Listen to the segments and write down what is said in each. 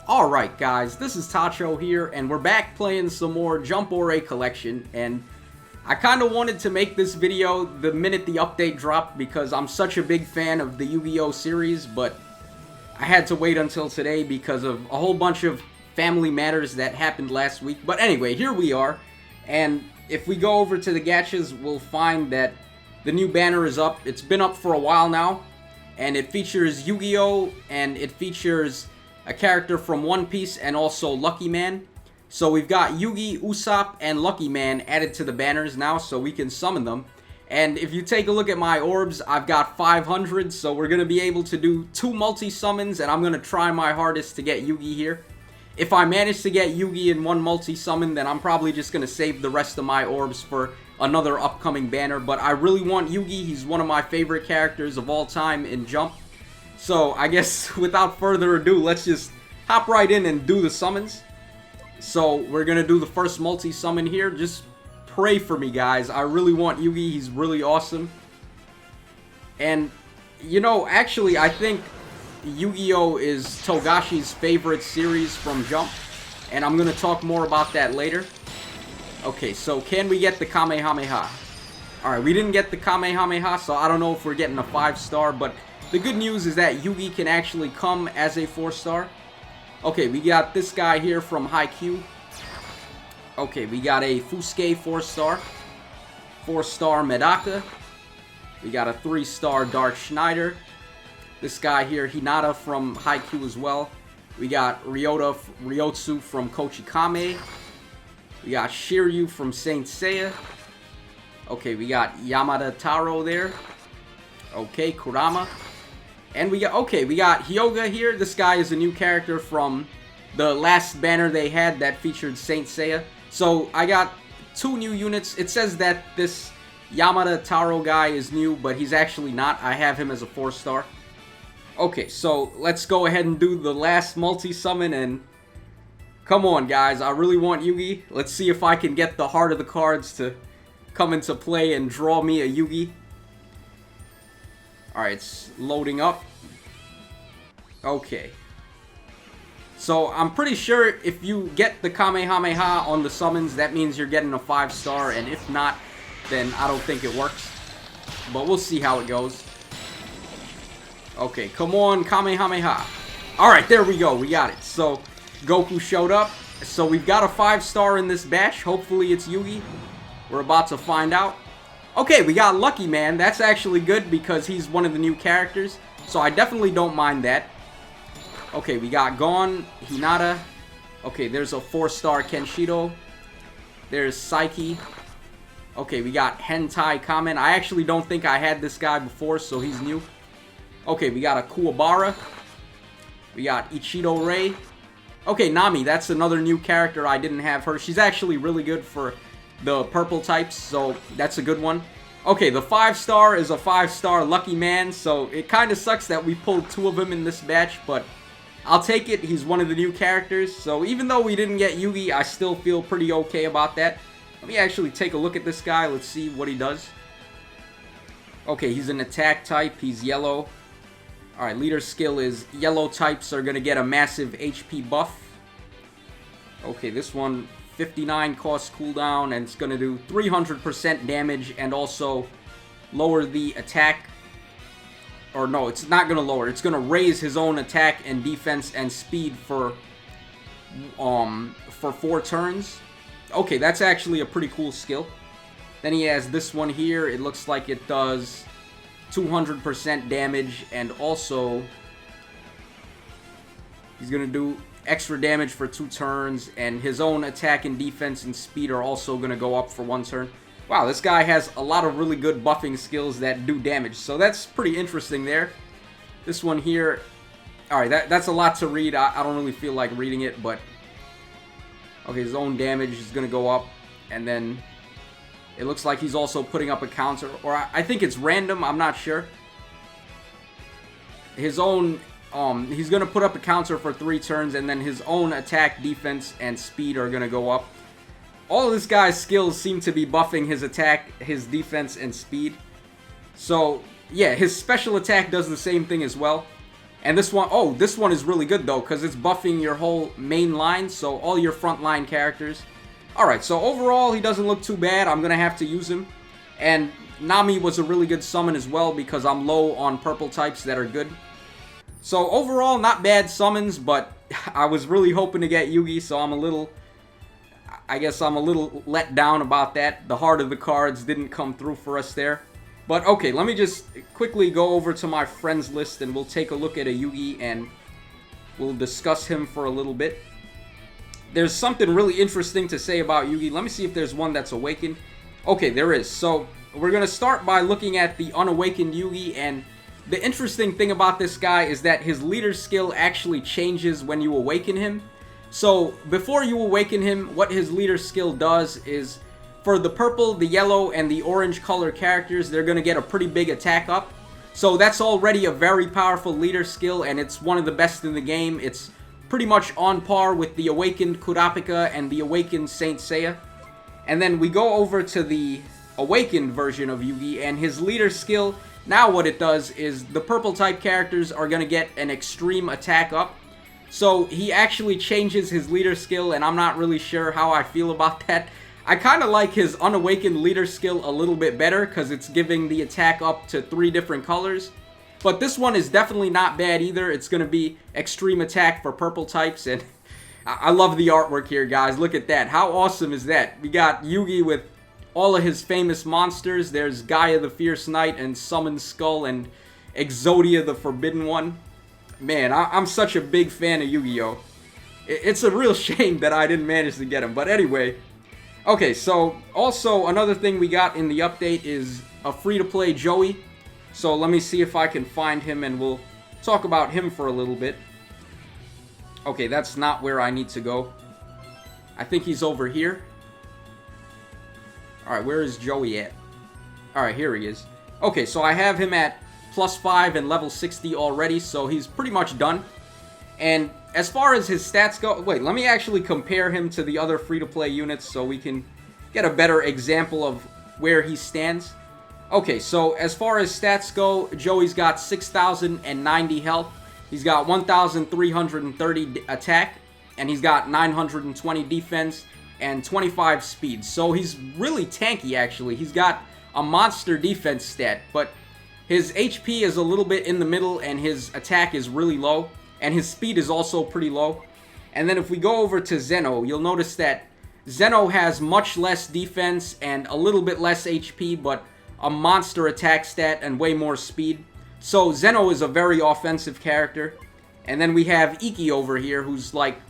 Alright guys, this is Tacho here, and we're back playing some more Jump Ore Collection, and I kinda wanted to make this video the minute the update dropped because I'm such a big fan of the Yu-Gi-Oh series, but I had to wait until today because of a whole bunch of family matters that happened last week. But anyway, here we are, and if we go over to the gachas, we'll find that the new banner is up. It's been up for a while now, and it features Yugioh, and it features a character from One Piece and also Lucky Man. So we've got Yugi, Usopp, and Lucky Man added to the banners now, so we can summon them. And if you take a look at my orbs, I've got 500, so we're going to be able to do 2 multi-summons, and I'm going to try my hardest to get Yugi here. If I manage to get Yugi in one multi-summon, then I'm probably just going to save the rest of my orbs for another upcoming banner. But I really want Yugi. He's one of my favorite characters of all time in Jump. So I guess without further ado, let's just hop right in and do the summons. So we're going to do the first multi-summon here. Just pray for me, guys. I really want Yugi. He's really awesome. And, you know, actually, I think Yu-Gi-Oh! Is Togashi's favorite series from Jump. And I'm going to talk more about that later. Okay, so can we get the Kamehameha? Alright, we didn't get the Kamehameha, so I don't know if we're getting a 5-star, but the good news is that Yugi can actually come as a 4-star. Okay, we got this guy here from Haikyuu. Okay, we got a Fusuke 4-star. 4-star Medaka. We got a 3-star Dark Schneider. This guy here, Hinata from Haikyuu as well. We got Ryotsu from Kochikame. We got Shiryu from Saint Seiya. Okay, we got Yamada Taro there. Okay, Kurama. And we got Hyuga here. This guy is a new character from the last banner they had that featured Saint Seiya. So I got 2 new units. It says that this Yamada Taro guy is new, but he's actually not. I have him as a 4-star. Okay, so let's go ahead and do the last multi-summon, and come on, guys. I really want Yugi. Let's see if I can get the heart of the cards to come into play and draw me a Yugi. Alright, it's loading up. Okay. So, I'm pretty sure if you get the Kamehameha on the summons, that means you're getting a 5-star, and if not, then I don't think it works. But we'll see how it goes. Okay, come on, Kamehameha. Alright, there we go, we got it. So, Goku showed up. So, we've got a 5-star in this batch. Hopefully it's Yugi. We're about to find out. Okay, we got Lucky Man. That's actually good because he's one of the new characters. So I definitely don't mind that. Okay, we got Gon, Hinata. Okay, there's a 4-star Kenshido. There's Psyche. Okay, we got Hentai Kamen. I actually don't think I had this guy before, so he's new. Okay, we got a Kuwabara. We got Ichido Rei. Okay, Nami. That's another new character. I didn't have her. She's actually really good for the purple types, so that's a good one. Okay, the 5-star is a 5-star Lucky Man, so it kind of sucks that we pulled 2 of them in this batch, but I'll take it. He's one of the new characters, so even though we didn't get Yugi, I still feel pretty okay about that. Let me actually take a look at this guy. Let's see what he does. Okay, he's an attack type. He's yellow. Alright, leader skill is yellow types are going to get a massive HP buff. Okay, this one, 59 cost cooldown, and it's going to do 300% damage and also lower the attack. Or no, it's not going to lower. It's going to raise his own attack and defense and speed for 4 turns. Okay, that's actually a pretty cool skill. Then he has this one here. It looks like it does 200% damage, and also he's going to do extra damage for 2 turns, and his own attack and defense and speed are also going to go up for 1 turn. Wow, this guy has a lot of really good buffing skills that do damage, so that's pretty interesting there. This one here, alright, that's a lot to read. I don't really feel like reading it, but okay, his own damage is going to go up, and then it looks like he's also putting up a counter, or I think it's random, I'm not sure. His own he's going to put up a counter for 3 turns, and then his own attack, defense, and speed are going to go up. All of this guy's skills seem to be buffing his attack, his defense, and speed. So, yeah, his special attack does the same thing as well. And this one, oh, this one is really good though, because it's buffing your whole main line, so all your frontline characters. Alright, so overall, he doesn't look too bad. I'm going to have to use him. And Nami was a really good summon as well, because I'm low on purple types that are good. So overall, not bad summons, but I was really hoping to get Yugi, so I guess I'm a little let down about that. The heart of the cards didn't come through for us there. But okay, let me just quickly go over to my friends list and we'll take a look at a Yugi and we'll discuss him for a little bit. There's something really interesting to say about Yugi. Let me see if there's one that's awakened. Okay, there is. So we're going to start by looking at the Unawakened Yugi, and the interesting thing about this guy is that his leader skill actually changes when you awaken him. So before you awaken him, what his leader skill does is, for the purple, the yellow, and the orange color characters, they're going to get a pretty big attack up. So that's already a very powerful leader skill, and it's one of the best in the game. It's pretty much on par with the Awakened Kurapika and the Awakened Saint Seiya. And then we go over to the Awakened version of Yugi, and his leader skill, now what it does is the purple type characters are going to get an extreme attack up. So he actually changes his leader skill, and I'm not really sure how I feel about that. I kind of like his Unawakened leader skill a little bit better because it's giving the attack up to 3 different colors. But this one is definitely not bad either. It's going to be extreme attack for purple types, and I love the artwork here, guys. Look at that. How awesome is that? We got Yugi with all of his famous monsters. There's Gaia the Fierce Knight and Summon Skull and Exodia the Forbidden One. Man, I'm such a big fan of Yu-Gi-Oh! It's a real shame that I didn't manage to get him. But anyway, okay, so also another thing we got in the update is a free-to-play Joey. So let me see if I can find him and we'll talk about him for a little bit. Okay, that's not where I need to go. I think he's over here. Alright, where is Joey at? Alright, here he is. Okay, so I have him at +5 and level 60 already, so he's pretty much done. And as far as his stats go, wait, let me actually compare him to the other free-to-play units so we can get a better example of where he stands. Okay, so as far as stats go, Joey's got 6,090 health. He's got 1,330 attack, and he's got 920 defense and 25 speed. So he's really tanky, actually. He's got a monster defense stat, but his HP is a little bit in the middle, and his attack is really low, and his speed is also pretty low. And then if we go over to Zeno, you'll notice that Zeno has much less defense and a little bit less HP, but a monster attack stat and way more speed. So Zeno is a very offensive character. And then we have Iki over here, who's like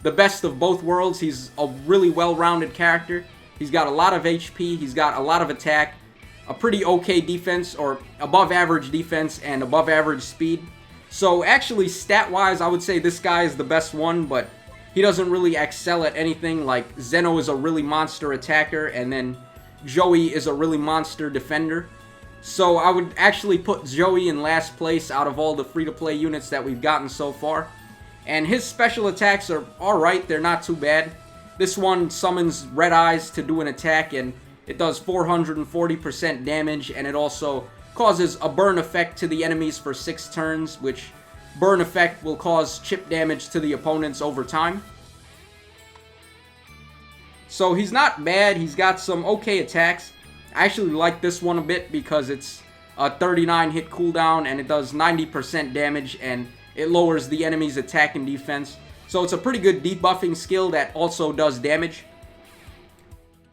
the best of both worlds. He's a really well-rounded character. He's got a lot of HP, he's got a lot of attack, a pretty okay defense, or above average defense and above average speed. So actually, stat-wise, I would say this guy is the best one, but he doesn't really excel at anything. Like, Zeno is a really monster attacker, and then Joey is a really monster defender. So I would actually put Joey in last place out of all the free-to-play units that we've gotten so far. And his special attacks are alright, they're not too bad. This one summons Red Eyes to do an attack, and it does 440% damage, and it also causes a burn effect to the enemies for 6 turns, which burn effect will cause chip damage to the opponents over time. So he's not bad, he's got some okay attacks. I actually like this one a bit because it's a 39 hit cooldown and it does 90% damage and it lowers the enemy's attack and defense. So it's a pretty good debuffing skill that also does damage.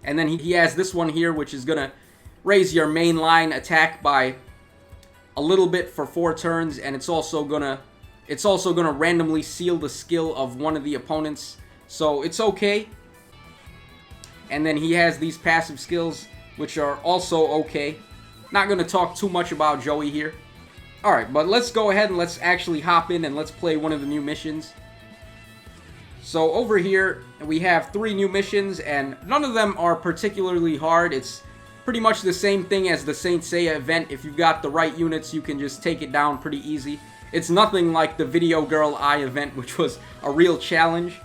And then he has this one here, which is gonna raise your main line attack by a little bit for 4 turns, and it's also gonna randomly seal the skill of one of the opponents. So it's okay. And then he has these passive skills, which are also okay. Not gonna talk too much about Joey here. Alright, but let's go ahead and let's actually hop in and let's play one of the new missions. So over here, we have 3 new missions, and none of them are particularly hard. It's pretty much the same thing as the Saint Seiya event. If you've got the right units, you can just take it down pretty easy. It's nothing like the Video Girl Eye event, which was a real challenge.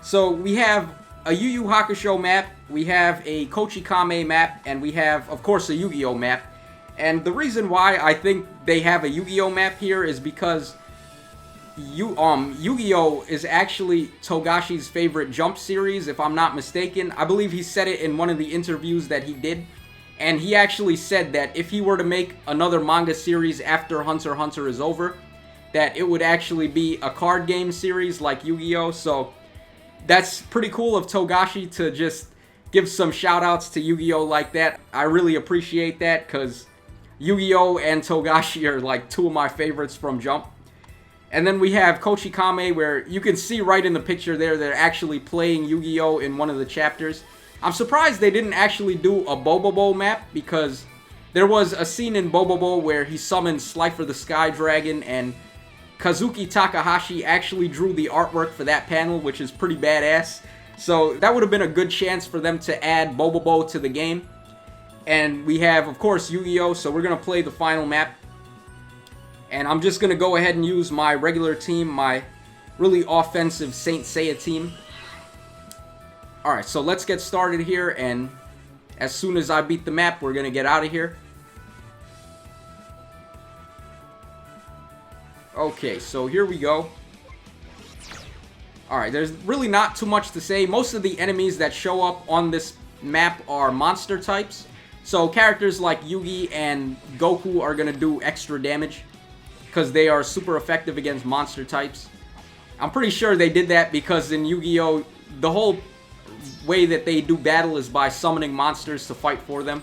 So we have a Yu Yu Hakusho map, we have a Kochikame map, and we have, of course, a Yu-Gi-Oh map. And the reason why I think they have a Yu-Gi-Oh map here is because Yugioh is actually Togashi's favorite Jump series, if I'm not mistaken. I believe he said it in one of the interviews that he did. And he actually said that if he were to make another manga series after Hunter x Hunter is over, that it would actually be a card game series like Yu-Gi-Oh! So that's pretty cool of Togashi to just give some shout-outs to Yu-Gi-Oh! Like that. I really appreciate that, because Yu-Gi-Oh! And Togashi are like two of my favorites from Jump. And then we have Kochikame, where you can see right in the picture there, they're actually playing Yu-Gi-Oh! In one of the chapters. I'm surprised they didn't actually do a Bobobo map, because there was a scene in Bobobo where he summoned Slifer the Sky Dragon, and Kazuki Takahashi actually drew the artwork for that panel, which is pretty badass. So that would have been a good chance for them to add Bobobo to the game. And we have, of course, Yu-Gi-Oh! So we're going to play the final map. And I'm just going to go ahead and use my regular team, my really offensive Saint Seiya team. Alright, so let's get started here, and as soon as I beat the map, we're going to get out of here. Okay, so here we go. Alright, there's really not too much to say. Most of the enemies that show up on this map are monster types. So characters like Yugi and Goku are going to do extra damage, because they are super effective against monster types. I'm pretty sure they did that because in Yu-Gi-Oh! The whole way that they do battle is by summoning monsters to fight for them.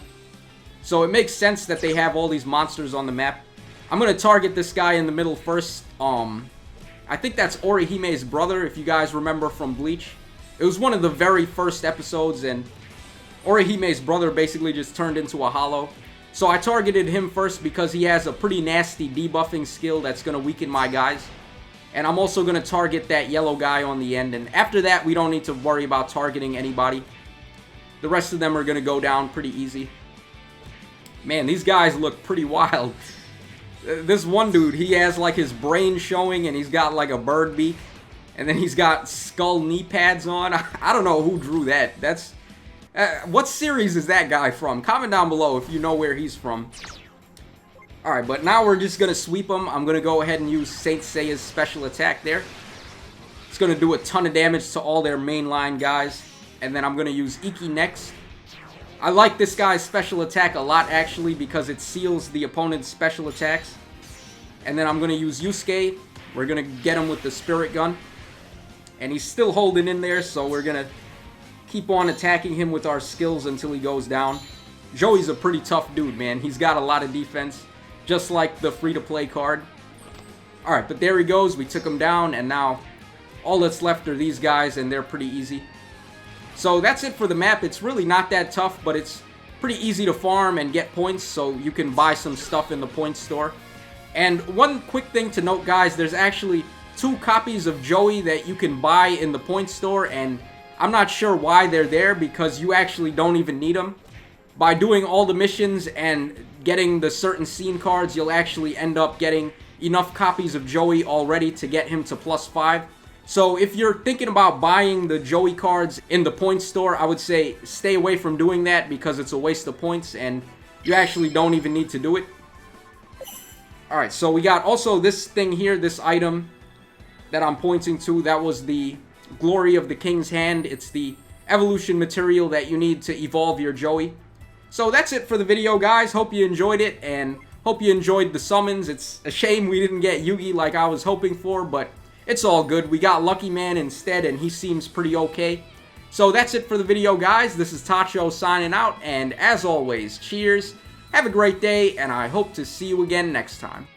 So it makes sense that they have all these monsters on the map. I'm going to target this guy in the middle first. I think that's Orihime's brother, if you guys remember from Bleach. It was one of the very first episodes, and Orihime's brother basically just turned into a hollow. So I targeted him first because he has a pretty nasty debuffing skill that's going to weaken my guys. And I'm also going to target that yellow guy on the end. And after that, we don't need to worry about targeting anybody. The rest of them are going to go down pretty easy. Man, these guys look pretty wild. This one dude, he has like his brain showing, and he's got like a bird beak. And then he's got skull knee pads on. I don't know who drew that. That's... what series is that guy from? Comment down below if you know where he's from. Alright, but now we're just going to sweep him. I'm going to go ahead and use Saint Seiya's special attack there. It's going to do a ton of damage to all their mainline guys. And then I'm going to use Iki next. I like this guy's special attack a lot, actually, because it seals the opponent's special attacks. And then I'm going to use Yusuke. We're going to get him with the Spirit Gun. And he's still holding in there, so we're going to keep on attacking him with our skills until he goes down. Joey's a pretty tough dude, man. He's got a lot of defense, just like the free-to-play card. Alright, but there he goes. We took him down, and now all that's left are these guys, and they're pretty easy. So that's it for the map. It's really not that tough, but it's pretty easy to farm and get points, so you can buy some stuff in the point store. And one quick thing to note, guys, there's actually 2 copies of Joey that you can buy in the point store, and I'm not sure why they're there, because you actually don't even need them. By doing all the missions and getting the certain scene cards, you'll actually end up getting enough copies of Joey already to get him to +5. So if you're thinking about buying the Joey cards in the point store, I would say stay away from doing that, because it's a waste of points and you actually don't even need to do it. Alright, so we got also this thing here, this item that I'm pointing to. That was the Glory of the King's Hand. It's the evolution material that you need to evolve your Joey. So that's it for the video, guys. Hope you enjoyed it, and hope you enjoyed the summons. It's a shame we didn't get Yugi like I was hoping for, but it's all good. We got Lucky Man instead, and he seems pretty okay. So that's it for the video, guys. This is Tacho signing out, and as always, cheers, have a great day, and I hope to see you again next time.